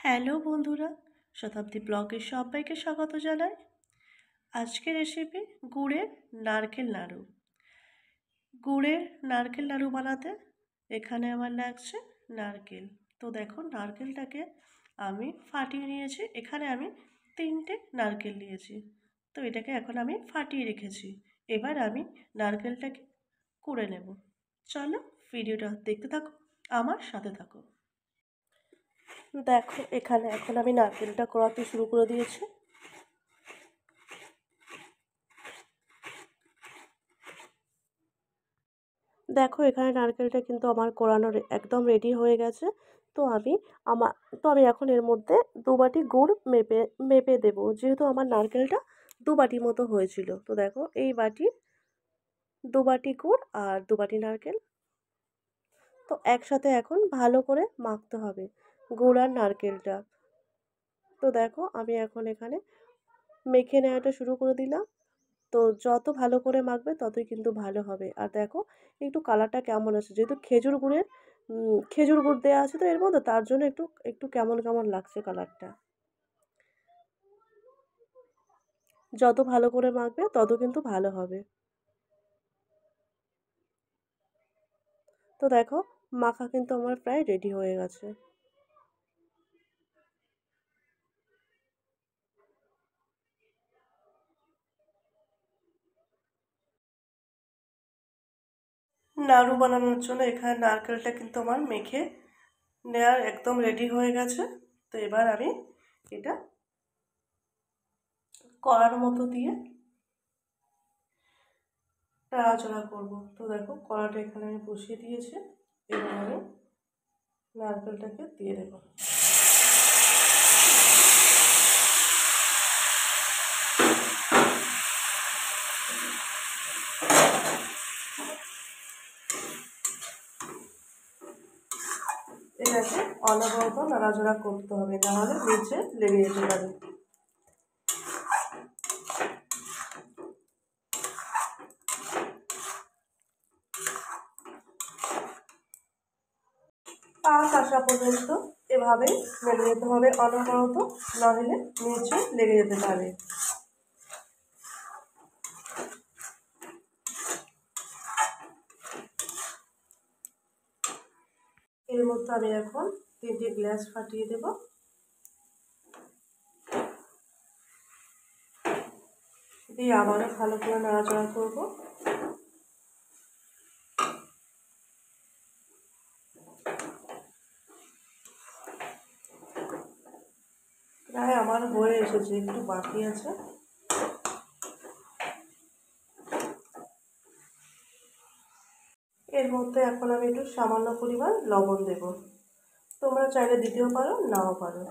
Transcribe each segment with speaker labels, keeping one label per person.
Speaker 1: Hello বন্ধুরা, শতাব্দী ব্লগে সবাইকে স্বাগত জানাই। আজকের রেসিপি গুড়ের নারকেল নাড়ু। গুড়ের নারকেল নাড়ু বানাতে এখানে আমার লাগছে নারকেল। তো দেখো, নারকেলটাকে আমি ফাটিয়ে নিয়েছি। এখানে আমি 3টে নারকেল নিয়েছি। তো এটাকে এখন আমি ফাটিয়ে রেখেছি। এবার আমি নারকেলটাকে কুড়ে নেব। চলো ভিডিওটা দেখতে থাকো, আমার সাথে থাকো। দেখো, এখানে এখন আমি নারকেলটা কোড়াতে শুরু করে দিয়েছি। দেখো, এখানে নারকেলটা কিন্তু আমার কোড়ানো একদম রেডি হয়ে গেছে। তো আমি এখন এর মধ্যে 2 বাটি গুড় মেপে দেবো, যেহেতু আমার নারকেলটা 2 বাটি মতো হয়েছিল। তো দেখো, এই বাটি 2 বাটি গুড় আর 2 বাটি নারকেল। তো একসাথে এখন ভালো করে মাখতে হবে গুড় আর নারকেলটা। তো দেখো, আমি এখন এখানে মেখে নেওয়াটা শুরু করে দিলাম। তো যত ভালো করে মাখবে ততই কিন্তু ভালো হবে। আর দেখো, একটু কালারটা কেমন আছে, যেহেতু খেজুর গুড় দেওয়া আছে তো এর মধ্যে, তার জন্য একটু একটু কেমন কেমন লাগছে কালারটা। যত ভালো করে মাখবে তত কিন্তু ভালো হবে। তো দেখো, মাখা কিন্তু আমার প্রায় রেডি হয়ে গেছে। নাড়ু বানানোর জন্য এখানে নারকেলটা কিন্তু আমার মেখে নেওয়ার একদম রেডি হয়ে গেছে। তো এবার আমি এটা কড়ার মতো দিয়ে নাড়াচাড়া করবো। তো দেখো, কড়াটা এখানে আমি বসিয়ে দিয়েছি। এবার আমি নারকেলটাকে দিয়ে দেবো। এটাকে অনবরত নাড়াচাড়া করতে হবে, নাহলে নিচে লেগে যেতে পারে। পাক আসা পর্যন্ত এভাবেই নেড়ে যেতে হবে অনবরত, নাহলে নিচে লেগে যেতে পারে। এর মধ্যে আমি এখন 3টে গ্লাস ফাটিয়ে দেব। দিয়ে আবারও ভালো করে নাড়াচাড়া করবো। প্রায় আমার হয়ে এসেছে, একটু বাকি আছে। এর মধ্যে এখন আমি একটু সামান্য পরিমাণ লবণ দেব। তোমরা চাইলে দিতেও পারো, নাও পারো।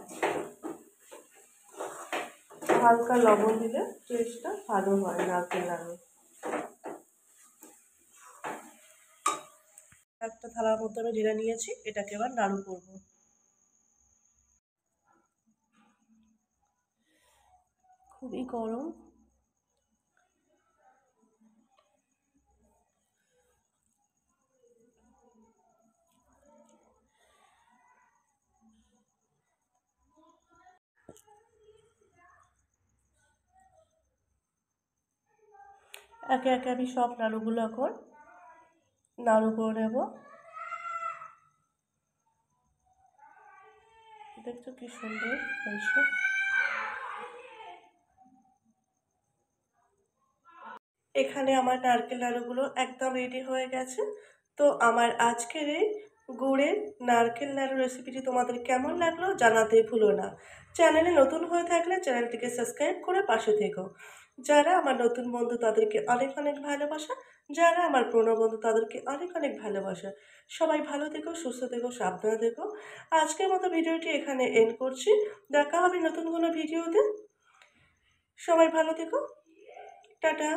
Speaker 1: হালকা লবণ দিলে টেস্টটা ভালো হয় নারকেল নাড়ু। একটা থালার মধ্যে আমি ঢেলে নিয়েছি, এটাকে এবার নাড়ু করবো। খুবই গরম। একে একে আমি সব নাড়ুগুলো এখন নাড়ু করে নেব। দেখছো কি সুন্দর হয়েছে। এখানে আমার নারকেল নাড়ুগুলো একদম রেডি হয়ে গেছে। তো আমার আজকের এই গুড়ের নারকেল নাড়ু রেসিপিটি তোমাদের কেমন লাগলো জানাতে ভুলো না। চ্যানেলে নতুন হয়ে থাকলে চ্যানেলটিকে সাবস্ক্রাইব করে পাশে থেকো। যারা আমার নতুন বন্ধু তাদেরকে অনেক অনেক ভালোবাসা, যারা আমার পুরনো বন্ধু তাদেরকে অনেক অনেক ভালোবাসা। সবাই ভালো থেকো, সুস্থ থেকো, সাবধানে থেকো। আজকের মতো ভিডিওটি এখানে এন্ড করছি। দেখা হবে নতুন কোনো ভিডিওতে। সবাই ভালো থেকো। টাটা।